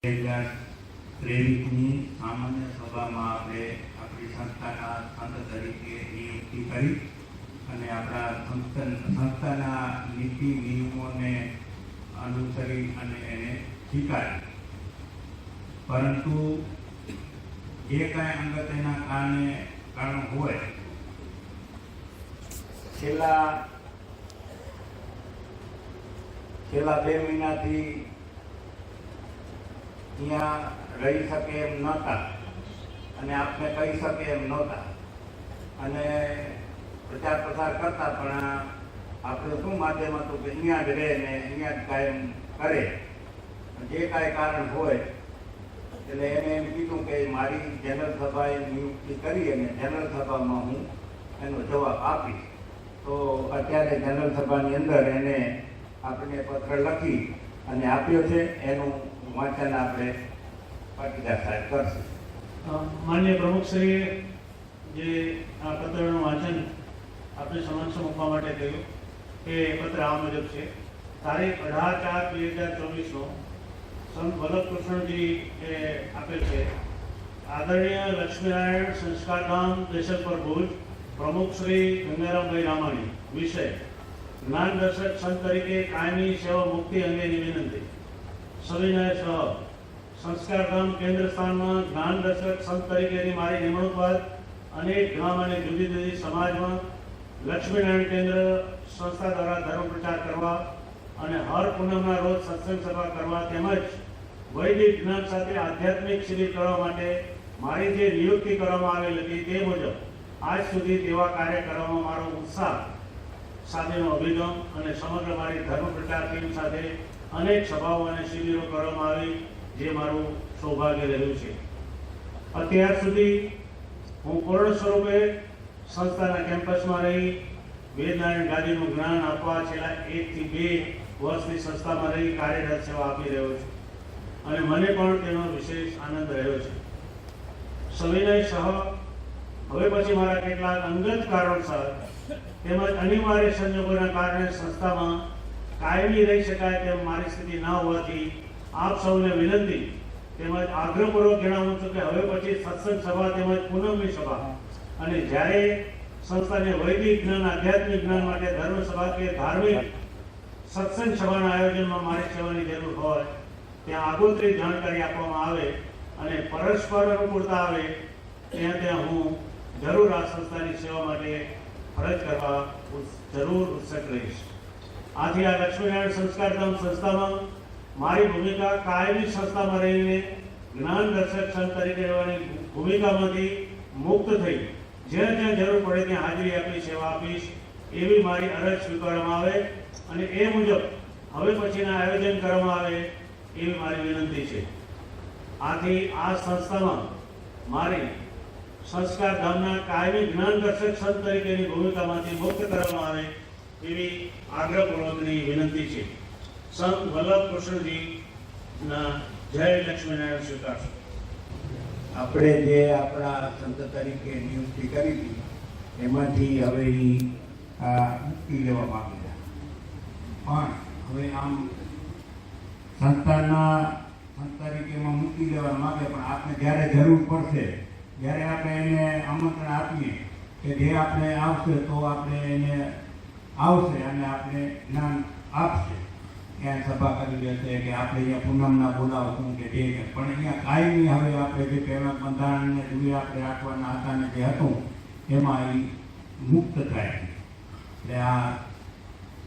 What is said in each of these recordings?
2023ની સામાન્ય સભામાં આપણે આપણી સંસ્થાના સંત તરીકે નિયુક્તિ કરી અને આપણા સંસ્થાના નીતિ નિયમોને અનુસરી અને એને સ્વીકારી. પરંતુ જે કાંઈ અંગત એના કારણો હોય, છેલ્લા 2 મહિનાથી અહીંયા રહી શકે એમ નહોતા અને આપને કહી શકે એમ નહોતા અને પ્રચાર પ્રસાર કરતા, પણ આપણે શું માધ્યમ હતું કે અહીંયા જ રહે ને અહીંયા જ કાયમ કરે. જે કાંઈ કારણ હોય એટલે એને એમ કીધું કે મારી જનરલ સભાએ નિયુક્તિ કરી અને જનરલ સભામાં હું એનો જવાબ આપીશ. તો અત્યારે જનરલ સભાની અંદર એને આપણે પત્ર લખી અને આપ્યો છે. એનું વાંચન આપણે પાટીદાર સાહેબ કરશે. માન્ય પ્રમુખશ્રીએ જે આ પત્રનું વાંચન આપણે સમક્ષ મૂકવા માટે કહ્યું એ પત્ર આ મુજબ છે. તારીખ 18/4/2024 સંત વલ્લભકૃષ્ણજી એ આપેલ છે. આદરણીય લક્ષ્મીનારાયણ સંસ્કારધામ દેશલપર ભુજ પ્રમુખ શ્રી ગંગારામભાઈ રામાણી. વિષય: જ્ઞાન દર્શક સંત તરીકે કાયમી સેવા મુક્તિ અંગેની વિનંતી. સવિનય સહ સંસ્કારધામ કેન્દ્ર સ્થાનમાં જ્ઞાન દર્શક સંત તરીકેની મારી નિમણૂક બાદ અનેક ગામ અને જુદી જુદી સમાજમાં લક્ષ્મીનારાયણ કેન્દ્ર સંસ્થા દ્વારા ધર્મ પ્રચાર કરવા અને હર પૂનમના રોજ સત્સંગ સભા કરવા તેમજ વૈદિક જ્ઞાન સાથે આધ્યાત્મિક શિબિર કરવા માટે મારી જે નિયુક્તિ કરવામાં આવેલ હતી તે મુજબ આજ સુધી તેવા કાર્ય કરવામાં મારો ઉત્સાહ સાથેનો અભિગમ અને સમગ્ર મારી ધર્મ પ્રચાર ટીમ સાથે અનેક સભાઓ અને શિબિરો કરવામાં આવી, જે મારું સૌભાગ્ય રહ્યું છે. અત્યાર સુધી હું પૂર્ણ સ્વરૂપે સંસ્થાના કેમ્પસમાં રહી વેદનારાયણ ગાદીનું જ્ઞાન આપવા છેલ્લા 1 થી 2 વર્ષની સંસ્થામાં રહી કાર્યરત સેવા આપી રહ્યો છું અને મને પણ તેનો વિશેષ આનંદ રહ્યો છે. સવિનય સહ હવે પછી મારા કેટલાક અંગત કારણોસર તેમજ અનિવાર્ય સંજોગોના કારણે સંસ્થામાં કાયમી રહી શકાય તેમ મારી સ્થિતિ ન હોવાથી આપ સૌને વિનંતી તેમજ આગ્રહપૂર્વક જણાવું છું કે હવે પછી સત્સંગ સભા તેમજ પૂનમની સભા અને જ્યારે સંસ્થાને વૈદિક જ્ઞાન આધ્યાત્મિક જ્ઞાન માટે ધર્મ સભા કે ધાર્મિક સત્સંગ સભાના આયોજનમાં મારી સેવાની જરૂર હોય ત્યાં આગોતરી જાણકારી આપવામાં આવે અને પરસ્પર અનુકૂળતા આવે ત્યાં હું જરૂર આ સંસ્થાની સેવા માટે ફરજ કરવા જરૂર ઉત્સુક રહીશ. આથી આ લક્ષ્મીનારાયણ સંસ્કારધામ સંસ્થામાં મારી ભૂમિકા કાયમી સંસ્થામાં રહીને જ્ઞાન દર્શક સંત તરીકે રહેવાની ભૂમિકામાંથી મુક્ત થઈ જ્યાં જ્યાં જરૂર પડે ત્યાં હાજરી આપી સેવા આપીશ એવી મારી અરજ સ્વીકારવામાં આવે અને એ મુજબ હવે પછીના આયોજન કરવામાં આવે એવી મારી વિનંતી છે. આથી આ સંસ્થામાં મારી સંસ્કારધામના કાયમી જ્ઞાન દર્શક સંત તરીકેની ભૂમિકામાંથી મુક્ત કરવામાં આવે એવી આગ્રહપૂર્વકની વિનંતી છે. સંત વલ્લભકૃષ્ણજીના જય લક્ષ્મીનારાયણ સ્વીકારશો. આપણે જે આપણા સંત તરીકે નિયુક્તિ કરી હતી એમાંથી હવે મુક્તિ લેવા માંગેલા, પણ હવે આમ સંસ્થાના સંત તરીકેમાં મુક્તિ લેવા માંગે, પણ આપણે જ્યારે જરૂર પડશે જ્યારે આપણે એને આમંત્રણ આપીએ કે જે આપણે આવશે તો આપણે એને આવશે અને આપણે જ્ઞાન આપશે. ત્યાં સભા કરી દેશે કે આપણે અહીંયા પૂનમના બોલાવશું કે જે, પણ અહીંયા કાયમી હવે આપણે જે પહેલાં બંધારણને જોઈએ આપણે રાખવાના હતા ને જે હતું એમાં એ મુક્ત થાય. એટલે આ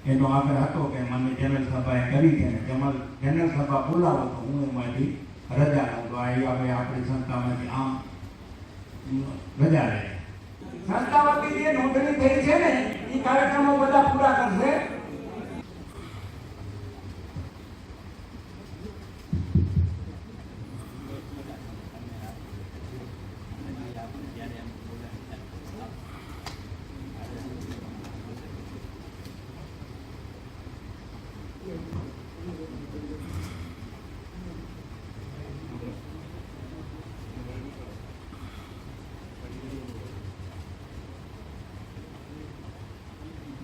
એનો આગ્રહ હતો કે મને જનરલ સભાએ કરી છે ને જનરલ સભા બોલાવો તો હું એમાંથી રજા લઉં. તો આ હવે આપણી સંસ્થામાંથી આમ રજા રહે. સંસ્થા વતી જે નોંધણી થઈ છે ને એ કાર્યક્રમો બધા પૂરા કરશે.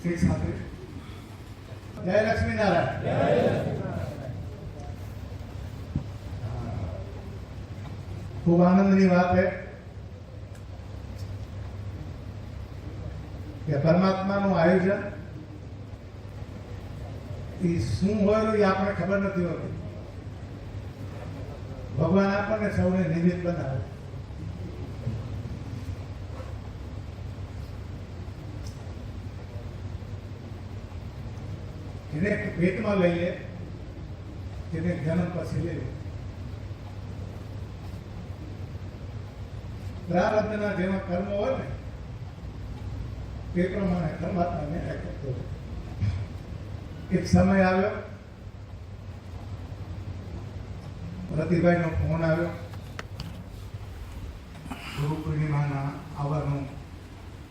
સાથે જય લક્ષ્મીનારાયણ. ખૂબ આનંદની વાત છે કે પરમાત્માનું આયોજન એ શું હોય એ આપણે ખબર નથી હોતી. ભગવાન આપણને સૌને નિમિત્ત બનાવે. જેને પેટમાં લઈ લે તેને જન્મ પછી લે. પ્રારબ્ધના જેવા કર્મો હોય ને તે પ્રમાણે પરમાત્મા ન્યાય કરતો હોય. એક સમય આવ્યો, રતિભાઈનો ફોન આવ્યો, ગુરુ પૂર્ણિમાના આવવાનું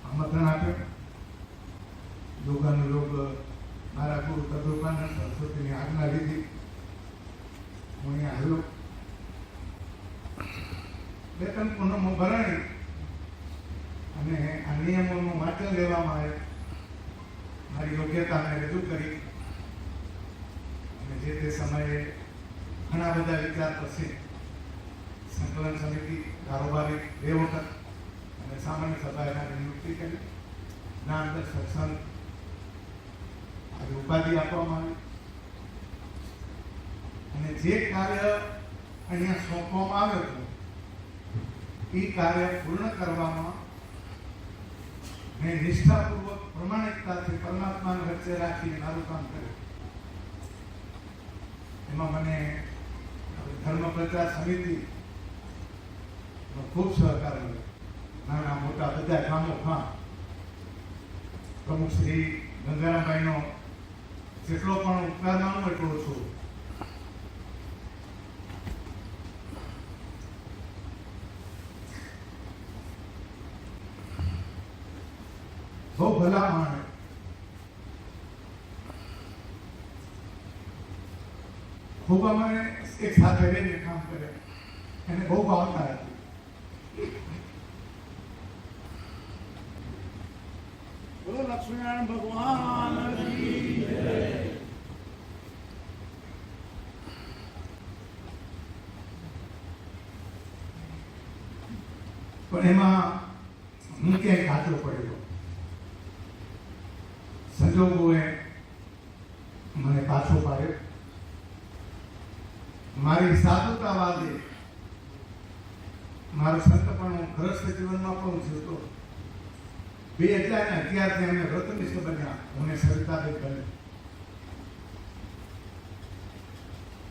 આમંત્રણ આપ્યું. યોગાનુયોગ મારા ગુરુ કદરૂપાનંદ સરસ્વતીની આજ્ઞા લીધી. હું અહીંયા આવ્યો, બે ત્રણ પૂનમો ભરાણી અને આ નિયમોનું વાંચન લેવામાં આવે. મારી યોગ્યતાને રજૂ કરી અને જે તે સમયે ઘણા બધા વિચાર પછી સંકલન સમિતિ કારોબારી 2 વખત અને સામાન્ય સભા એના નિયુક્તિ કરી. ના અંદર સત્સંગ આવી ઉપાધિ આપવામાં આવી અને જે કાર્ય અહીંયા સોંપવામાં આવ્યું હતું એ કાર્ય પૂર્ણ કરવામાં મેં નિષ્ઠાપૂર્વક પ્રમાણિકતાથી પરમાત્માને વચ્ચે રાખીને મારું કામ કર્યું. એમાં મને ધર્મ પ્રચાર સમિતિ ખૂબ સહકાર મળ્યો. નાના મોટા બધા ગામોમાં પ્રમુખ શ્રી ગંગારામભાઈનો જેટલો પણ ઉપકાર માનું એટલો ઓછો. બહુ ભલા માણે ખૂબ અમે એક સાથે રહીને કામ કરે. એને બહુ ભાવના હતી. બોલો લક્ષ્મીનારાયણ ભગવાન કી જય. પણ એમાં હું ક્યાંય કાચો પડેલો. સંજોગોએ મને પાછો પાડ્યો. મારી સાધુતાવાદે મારું સંતપણું ગ્રસ્ત જીવનમાં પણ જીવતો. 2011 અમે વ્રતનિષ્ઠ બન્યા. મને સવિતાબેન બને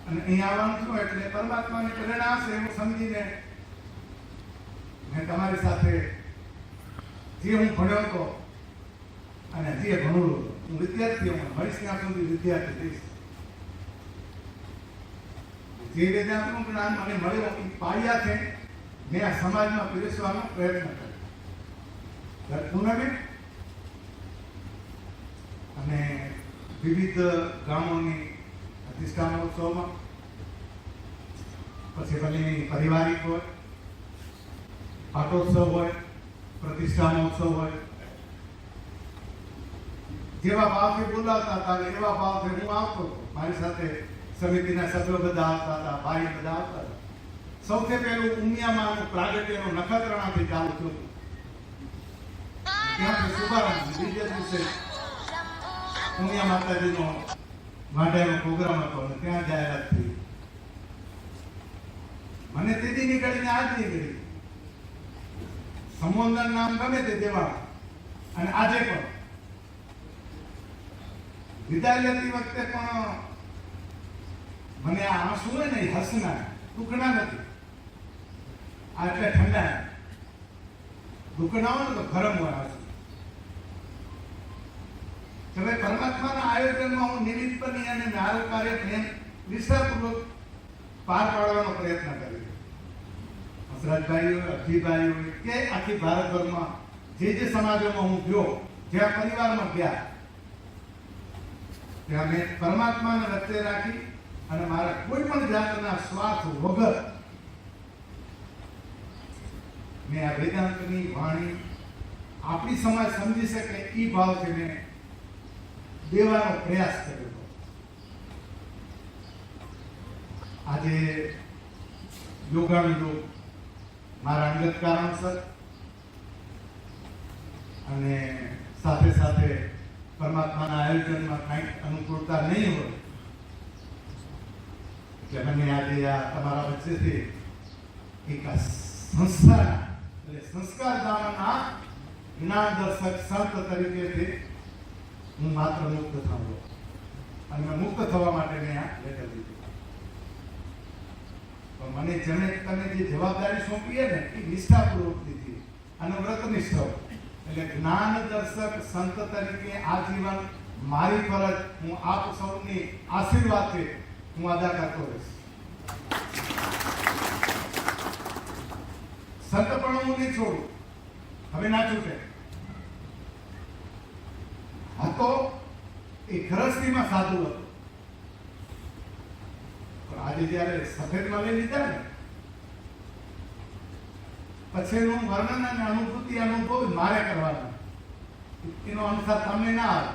અને અહીંયા આવવાનું છું એટલે પરમાત્માની પ્રેરણા હશે એવું સમજીને મેં તમારી સાથે જે હું ભણ્યો હતો અને જે ભણું હું વિદ્યાર્થીઓ મળીશ ત્યાં સુધી વિદ્યાર્થી થઈશ. જે વેદાંતનું જ્ઞાન મને મળ્યું એ પાયા છે મેં આ સમાજમાં પીરસવાનો પ્રયત્ન કર્યો. પૂનમે અને વિવિધ ગામોની પ્રતિષ્ઠા મહોત્સવમાં પછી ભલે પારિવારિક હોય, પાટોત્સવ હોય, પ્રતિષ્ઠા મહોત્સવ હોય, જેવા ભાવથી બોલાવતા હતા એવા ભાવથી હું આવતો હતો. મારી સાથે સમિતિના સભ્યો બધા આવતા હતા, ભાઈ બધા આવતા હતા. સૌથી પહેલું ઉમિયામાં પ્રાગટ્યનો નખત્રાણાથી ચાલુ થયું. ત્યાંથી શુભારંભ. બીજા દિવસે ઉમિયા માતાજીનો વાઢાનો પ્રોગ્રામ હતો અને ત્યાં જાહેરાત થઈ. મને તેથી નીકળીને આજ નીકળી. સંબોધન નામ ગમે તે દેવા અને આજે પણ વિદાય લેતી વખતે પણ મને આ આંસુ હોય ને હસના દુઃખના નથી. આ એટલે ઠંડા દુઃખના હોય ને તો ગરમ હોય આંસુ. હવે પરમાત્માના આયોજનમાં હું નિમિત્ત બની અને મારું કાર્ય પ્રેમ નિષ્ઠાપૂર્વક પાર પાડવાનો પ્રયત્ન કર્યો. હસરતભાઈ હોય, અભિભાઈ હોય કે આખી ભારતભરમાં જે સમાજોમાં હું ગયો, જ્યાં પરિવારમાં ગયા, ત્યાં મેં પરમાત્માને વચ્ચે રાખી અને મારા કોઈ પણ જાતના સ્વાર્થ વગર મેં આ વેદાંતની વાણી આપણી સમાજ સમજી શકે એ ભાવથી મેં દેવાનો પ્રયાસ કર્યો. આજે યોગાનુયોગ મારા અંગત કારણસર અને સાથે સાથે પરમાત્માના આયોજનમાં કંઈક અનુકૂળતા નહીં હોય એટલે મને આજે આ તમારા વચ્ચેથી એક આ સંસ્થાના એટલે સંસ્કાર ધામના જ્ઞાન દર્શક સંત તરીકેથી હું માત્ર મુક્ત થયો અને મેં મુક્ત થવા માટે મેં આ લેટર દીધું. પણ મને તમે જે જવાબદારી સોંપી ને એ નિષ્ઠાપૂર્વક દીધી અને વ્રત નિષ્ઠાઓ એટલે જ્ઞાન દર્શક સંત તરીકે આજીવન મારી ફરજ હું આપ સૌની આશીર્વાદથી હું અદા કરતો રહીશ. સંત પણ હું નહીં છોડું, હવે ના છૂટે. હતો એ ગ્રહસ્થીમાં સાધુ હતો, પણ આજે જયારે સફેદમાં લઈ લીધા ને પછીનું વર્ણન અને અનુભૂતિ અનુભવ મારે કરવાનો, એનો અનુસાર તમને ના આવે,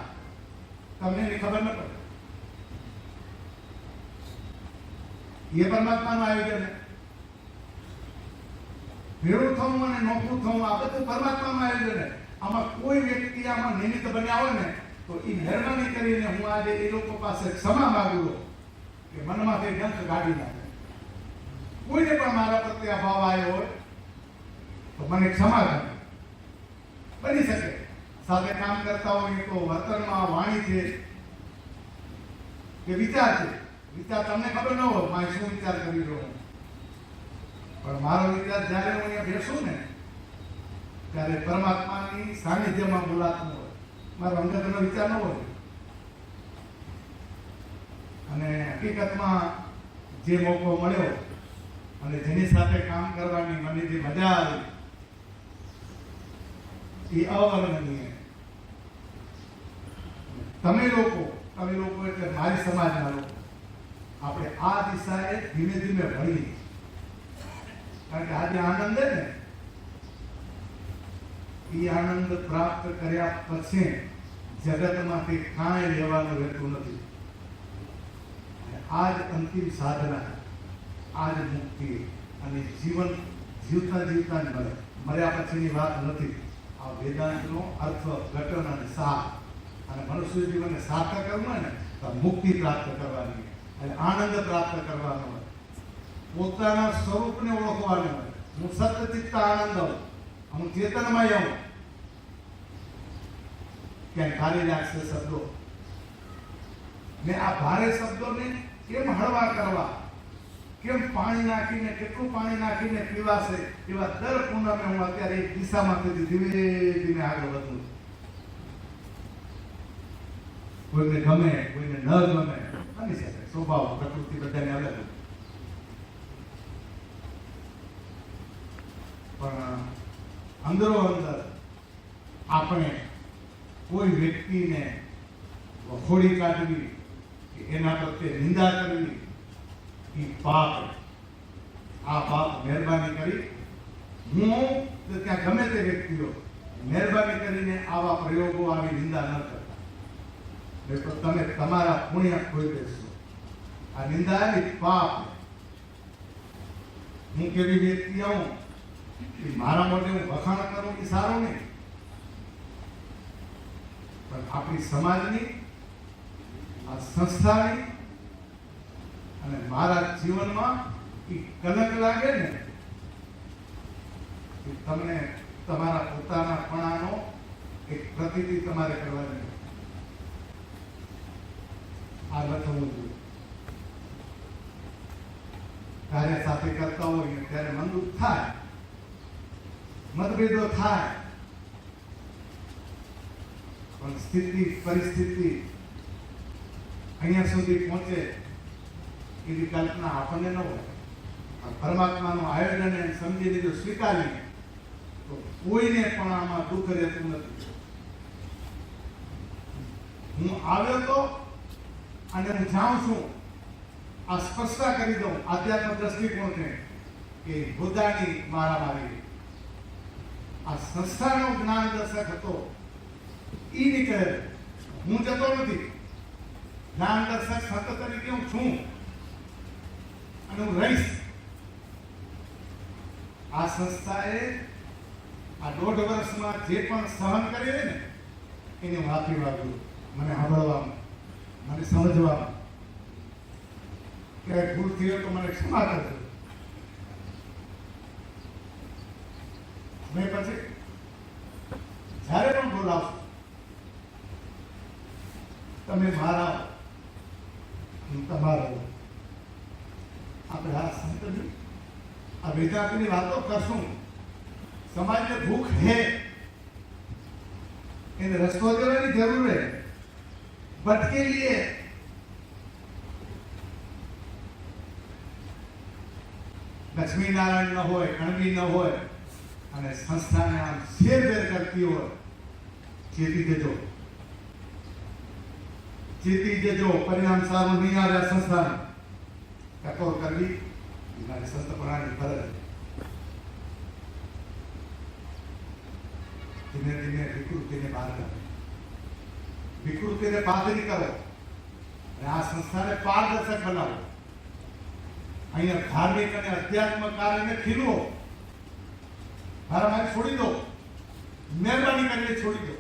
તમને એની ખબર ન પડે. એ પરમાત્માનું આયોજન ભેળું થવું અને નોખું થવું આ બધું પરમાત્માનું આયોજન. આમાં કોઈ વ્યક્તિ આમાં નિમિત્ત બન્યા હોય ને તો એ મહેરબાની કરીને હું આજે એ લોકો પાસે ક્ષમા માંગુ છું કે મનમાં કઈ ડંખ કાઢી નાખે. કોઈને પણ મારા પ્રત્યે અભાવ આવ્યો હોય તો મને ક્ષમા કરે. બની શકે સાથે કામ કરતા હોય તો વર્તનમાં વાણી છે કે વિચાર છે, વિચાર તમને ખબર ન હોય મારે શું વિચાર કરી રહ્યો હું, પણ મારો વિચાર જ્યારે હું અહીંયા બેસું ને ત્યારે પરમાત્માની સાનિધ્યમાં બોલાતું હોય, મારો અંગતનો વિચાર ન હોય. અને હકીકતમાં જે મોકો મળ્યો અને જેની સાથે કામ કરવાની મને જે મજા આવી એ અવર્ણનીય. તમે લોકો એટલે મારી સમાજના લોકો આપણે આ દિશાએ ધીમે ધીમે વળીએ. કારણ કે આજે આનંદ ને એ આનંદ પ્રાપ્ત કર્યા પછી જગતમાંથી કાંઈ લેવાનું રહેતું નથી. આજ અંતિમ સાધના, આજ મુક્તિ અને જીવન જીવતા જીવતા જ મળે. મર્યા પછીની વાત નથી. આ વેદાંતનો અર્થ ઘટન અને સાર અને મનુષ્ય જીવનને સાર્થક કરવું હોય ને તો મુક્તિ પ્રાપ્ત કરવાની અને આનંદ પ્રાપ્ત કરવાનો હોય, પોતાના સ્વરૂપને ઓળખવાનું હોય. હું સતચિત્ત આનંદ હોઉં, હું ચેતનમય હોઉં. ક્યાંય ભારે લાગશે શબ્દો, મેં આ ભારે શબ્દોને કેમ હળવા કરવા, કેમ પાણી નાખીને કેટલું પાણી નાખીને પીવાશે એવા દર પૂનમે હું અત્યારે એક દિશામાંથી ધીમે ધીમે આગળ વધું. કોઈને ગમે કોઈને ન ગમે બની શકે, સ્વભાવ પ્રકૃતિ બધાને અલગ. પણ અંદરો અંદર આપણે કોઈ વ્યક્તિને વખોડી કાઢવી કે એના પ્રત્યે નિંદા કરવી એ પાપ. આ પાપ મહેરબાની કરી હું ત્યાં ગમે તે વ્યક્તિઓ મહેરબાની કરીને આવા પ્રયોગો આવી નિંદા ન કરતા, તો તમે તમારા પુણ્ય ખોઈ દેશો. આ નિંદા આવી પાપ. હું કેવી વ્યક્તિ આવું મારા માટે હું વખાણ કરું એ સારું નહીં, પણ આપણી સમાજની આ સંસ્થાની અને મારા જીવનમાં એ કનક લાગે ને એ તમને તમારા પોતાના પણાનો એક પ્રતીતિ તમારે કરવાની. આ ન થવું જોઈએ. કાર્ય સાથે કરતા હોય ત્યારે મનદુખ થાય, મતભેદો થાય, પણ સ્થિતિ પરિસ્થિતિ અહીંયા સુધી પહોંચે એવી કલ્પના આપણને ન હોય. પરમાત્માનું આયોજન સમજી લીધું, સ્વીકારી તો કોઈને પણ આમાં દુઃખ રહેતું નથી. હું આવ્યો તો અને હું જાઉં છું આ સ્પષ્ટતા કરી દઉં આધ્યાત્મ દ્રષ્ટિકોણથી કે હોદ્દાની મારામારી. આ સંસ્થાનો જ્ઞાન દર્શક હતો ઈ નીકળે, હું જતો નથી. જ્ઞાન દર્શક સંત તરીકે હું છું અને હું રહીશ. આ સંસ્થાએ આ 1.5 વર્ષમાં જે પણ સહન કરી ને એને હું આપી વાગ્યું, મને સાંભળવામાં, મને સમજવામાં. ક્યાંય ભૂલ થઈ હોય તો મને ક્ષમા કરજો. મેં પછી જ્યારે પણ બોલાવશો તમે મારા, હું તમારા. આપણે આ સંતની આ વેદાંતની વાતો કરશું. સમાજને ભૂખ હે, એને રસ્તો દેવાની જરૂર है. भटके लिए लक्ष्मी नारायण न હોય, કણબી ન હોય અને સંસ્થાને આમ શેરબેર કરતી હોય, ચેતી જજો, ચેતી જજો. પરિણામ સારું નહીં આવે. આ સંસ્થાને ટકોર કરવી એ મારી સંતપણાની ફરજ. ધીમે ધીમે વિકૃતિને બહાર કરો, વિકૃતિને પાતળી કરો અને આ સંસ્થાને પારદર્શક બનાવો. અહીંયા ધાર્મિક અને અધ્યાત્મ કાર્યને ખીલવો. મારી છોડી દો, મહેરબાની કરીને છોડી દો.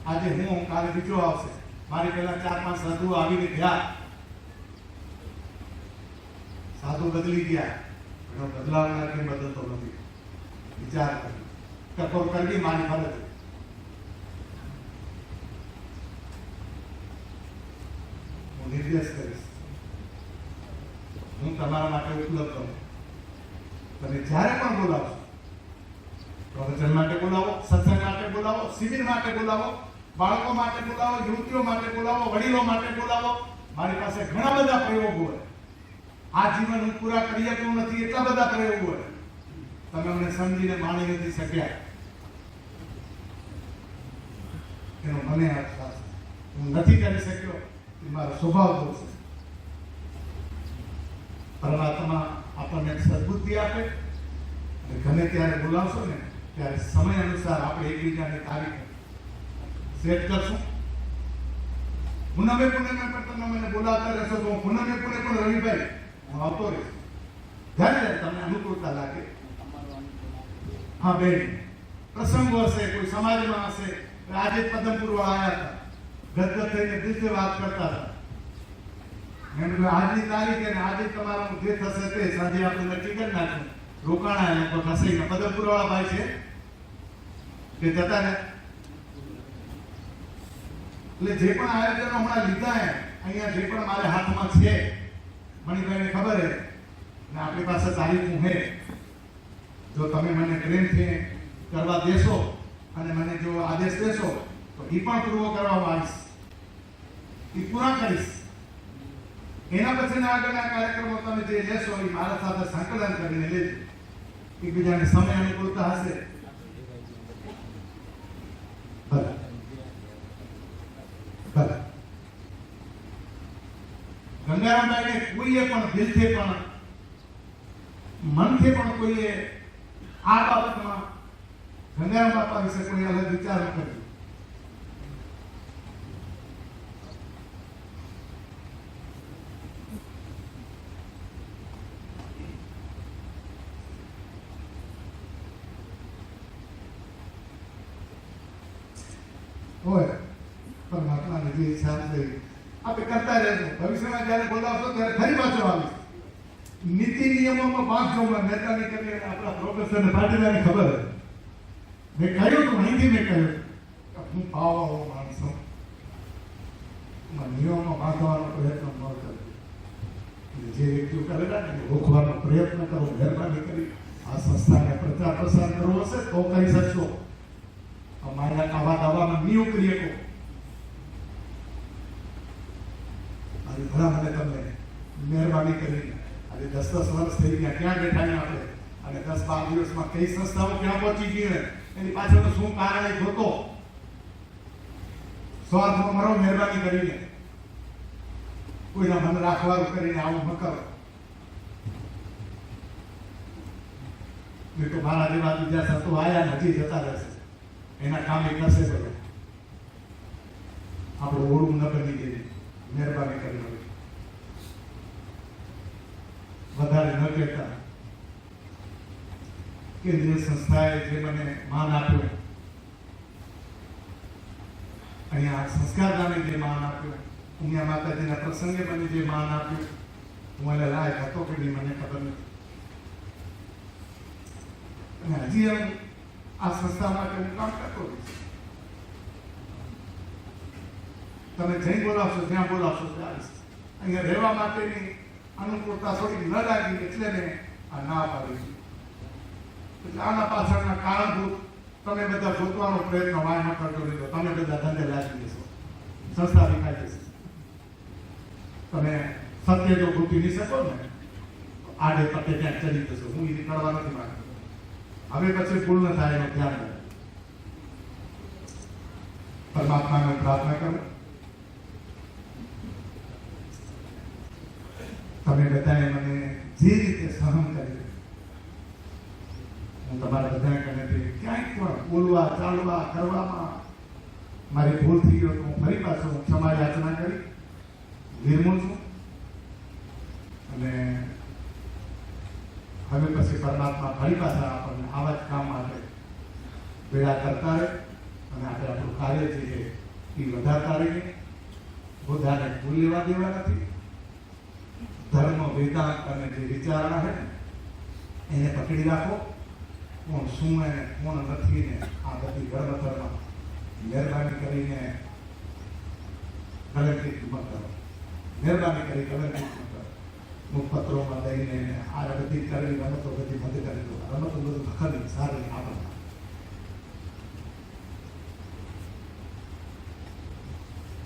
આજે હું, કાલે બીજો આવશે. મારી પહેલા 4-5 સાધુ આવીને ગયા. સાધુ બદલી ગયા, એનો બદલાવનાર કેમ બદલતો નથી. વિચાર કરી ટકોર કરવી મારી ફરજ. હું નિર્દેશ કરીશ, હું તમારા માટે ઉપલબ્ધ છું. તમે જ્યારે પણ બોલાવશો, પ્રવચન માટે બોલાવો, સત્સંગ માટે બોલાવો, શિબિર માટે બોલાવો, બાળકો માટે બોલાવો, યુવતીઓ માટે બોલાવો, વડીલો માટે બોલાવો. મારી પાસે ઘણા બધા પ્રયોગો હોય. આ જીવન હું પૂરા કરી શકતો નથી, એટલા બધા પ્રયોગો હોય. તમે અમને સમજીને માણી નથી શક્યા. એનો મને અફસોસ. હું નથી કરી શક્યો એ મારો સ્વભાવ દોષ છે. પરમાત્મા આપણને સદબુદ્ધિ આપે અને ગમે ત્યારે બોલાવશો ને ત્યારે સમય અનુસાર આપણે એકબીજાની તારીખ સેટ કરશું. પૂનમે પણ તમે મને બોલાવતા રહેશો તો હું પૂનમે પણ રવિભાઈ હું આવતો રહીશ. જ્યારે તમને અનુકૂળતા લાગે. હા બેન, પ્રસંગો હશે, કોઈ સમાજમાં હશે. આજે પદમપુર વાળા આવ્યા હતા, ગદગદ થઈને દિલથી વાત કરતા હતા. મેં કીધું આજની તારીખ અને આજે તમારું જે થશે તે સાંજે આપણે નક્કી કરી નાખ્યું. રોકાણા એને તો થશે. પદમપુર વાળા ભાઈ છે કે જતા ને એટલે જે પણ આયોજનો હમણાં લીધા હે, અહીંયા જે પણ મારે હાથમાં છે, મણિભાઈને ખબર હે ને આપણી પાસે તારીખું હે. જો તમે મને પ્રેમથી કરવા દેશો અને મને જો આદેશ દેશો તો એ પણ પૂરો કરવામાં આવીશ, એ પૂરા કરીશ. એના પછીના આગળના કાર્યક્રમો તમે જે લેશો એ મારા સાથે સંકલન કરીને લેજો. એકબીજાને સમય અનુકૂળતા હશે. ભલે ભલે. ગંગારામભાઈને કોઈએ પણ દિલથી પણ મનથી પણ કોઈએ આ બાબતમાં ગંગારામ બાપા વિશે કોઈ અલગ વિચાર ન કર્યો. હોય પરમાત્માની જે ઈચ્છા છે આપણે કરતા રહેશું. ભવિષ્યમાં જ્યારે બોલાવશો ત્યારે ફરી પાછો આવીશ. નીતિ નિયમોમાં બાંધજો. મહેરબાની કરીને આપણા પ્રોફેસરને પાટીદારને ખબર છે. મેં કહ્યું તું, અહીંથી મેં કહ્યું કે હું પાવાળો માણસ છું. નિયમોમાં બાંધવાનો પ્રયત્ન ન કરજો. જે વ્યક્તિઓ કરેલા ને રોકવાનો પ્રયત્ન કરો. મહેરબાની કરી આ સંસ્થાને પ્રચાર પ્રસાર કરવો હશે તો કરી શકશો. અમારા આવા દાવામાં નહીં ઉકરી શકો. આજે ઘણા મને તમને મહેરબાની કરીને આજે 10-10 વર્ષ થઈ ગયા. ક્યાં બેઠા આપણે અને 10-12 દિવસમાં કઈ સંસ્થાઓ ક્યાં પહોંચી ગઈ ને એની પાછળનું શું કારણ એ જોતો. સ્વાર્થમાં મરો. મહેરબાની કરીને કોઈના મન રાખવાનું કરીને આવું ન કરો. નહીં તો મારા જેવા બીજા સંતો આયા હજી જતા રહેશે. એના કામ એ કરશે બધા. આપણું ઓળું ન બની ગઈ. મહેરબાની કરીને વધારે ન કહેતા કેન્દ્રીય સંસ્થાએ જે મને માન આપ્યું, અહીંયા સંસ્કારદાને જે માન આપ્યું, ઉમિયા માતાજીના પ્રસંગે મને જે માન આપ્યું, હું એને લાયક હતો કે નહીં મને ખબર નથી. અને હજી હું આ સંસ્થા માટે હું કામ કરતો રહીશ. તમે જઈ બોલાવશો, જ્યાં બોલાવશો ત્યાં આવીશ. અહીંયા રહેવા માટેની અનુકૂળતા થોડીક ન લાગી એટલે મેં આ ના પાડી. એટલે આના પાછળના કારણભૂત તમે બધા ગોતવાનો પ્રયત્ન વાય ન કરજો નહીં તો તમે બધા ધંધે લાગી જશો, સંસ્થા વિખાઈ જશે. તમે સત્ય જો ગોતી નહીં શકો ને તો આડે પટ્ટે ક્યાંક ચડી જશો. હું એ કરવા નથી માંગતો. હવે પછી ભૂલ ન થાય એનું ધ્યાન રાખો. પરમાત્માને પ્રાર્થના કરો તમે બધાએ મને જે રીતે સહન કર્યું, હું તમારા બધા કનેથી ક્યાંય પણ બોલવા ચાલવા કરવામાં મારી ભૂલ થઈ ગયો તો હું ફરી પાછો ક્ષમા યાચના કરી વિરમું છું. અને હવે પછી પરમાત્મા ફરી પાછા આપણને આવા જ કામ માટે ભેળા કરતા રહે અને આપણે આપણું કાર્ય જે છે એ વધારતા રહીએ. બધાને ભૂલ લેવા દેવા નથી. ધર્મ વેદાંત અને જે વિચારણા છે એને પકડી રાખો. કોણ શું અને કોણ નથી ને આ બધી ગર્ભધર્મ મહેરબાની કરીને કલંકિત ન કરો. મહેરબાની કરી કલંકિત ન કરો. મુખપત્રોમાં દઈને આ બધી કરેલી રમતો બધી બંધ કરી દો. રમતો બધું ખરી સારી આપણે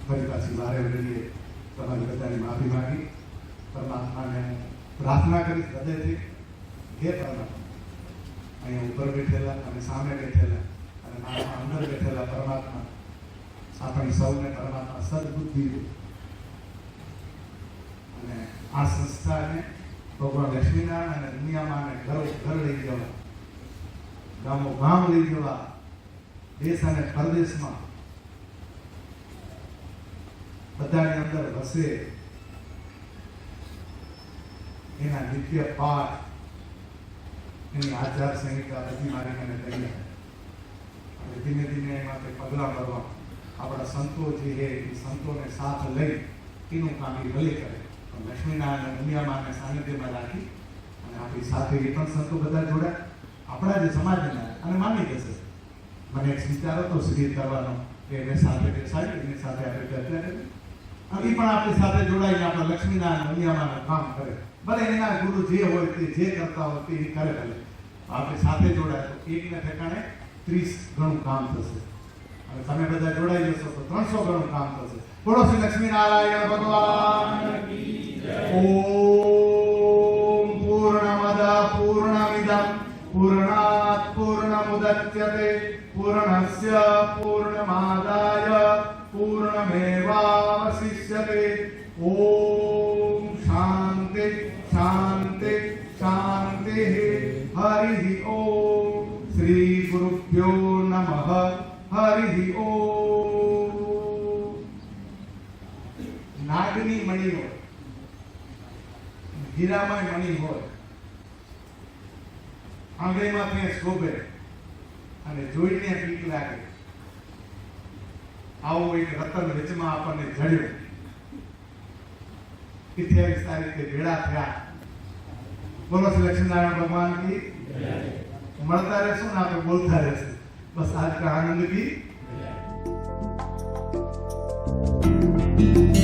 ફરી પાછી વારે વળીએ તમારી બધાની માફી માંગી પરમાત્માને પ્રાર્થના કરી હૃદયથી. હે પરમાત્મા, અહીંયા ઉપર બેઠેલા અને સામે બેઠેલા અને મારા અંદર બેઠેલા પરમાત્મા, આપણી સૌને પરમાત્મા સદબુદ્ધિ અને આ સંસ્થાને ભગવાન લક્ષ્મીનારાયણ અને દુનિયામાં ઘર લઈ જવા, ગામો ગામ લઈ જવા, દેશ અને પરદેશમાં બધાની અંદર વસે એના નિત્ય પાઠ, એની આચાર સંહિતા બધી મારી મને તૈયાર. આપણે ધીમે ધીમે એમાંથી પગલાં ભરવા આપણા સંતો જે છે એ સંતોને સાથ લઈ એનું કામ એ ભલે કરે પણ લક્ષ્મીનારાયણ દુનિયામાં સાનિધ્યમાં રાખી અને આપણી સાથે એ પણ સંતો બધા જોડાય આપણા જે સમાજના અને માની જશે. મને એક વિચાર હતો શિબિર કરવાનો કે એને સાથે બેસાડી એની સાથે આપણે ચર્ચા કરી અને એ પણ આપણી સાથે જોડાઈને આપણા લક્ષ્મીનારાયણ દુનિયામાં કામ કરે. ભલે એના ગુરુ જે હોય તે જે કરતા હોય તે કરે ભલે આપણે સાથે જોડાય તો એકને ઠેકાણે 30 ગણું કામ થશે અને તમે બધા જોડાઈ જશો તો 300 ગણું કામ થશે. બોલો શ્રી લક્ષ્મીનારાયણ ભગવાન કી જય. ઓમ પૂર્ણમદ પૂર્ણમિદં પૂર્ણાત પૂર્ણમુદચ્યતે પૂર્ણસ્ય પૂર્ણમાદાય પૂર્ણમેવાવશિષ્યતે. ઓમ શાંતિ શાંતિ શાંતિ. હરિ ઓમ. શ્રી ગુરુભ્યો નમઃ. હરિ ઓમ. નાગની મણી હોય, હીરામય મણી હોય, આંગળીમાં ત્યાં શોભે અને જોઈને પીક લાગે, આવો એક રતન વચમાં આપણને જડ્યો. 28 તારીખે ભેળા થયા. બોલો શ્રી લક્ષ્મીનારાયણ ભગવાન કી જય. મળતા રહેશું ને આપણે બોલતા રહેશું. બસ આજ કા આનંદ કી જય.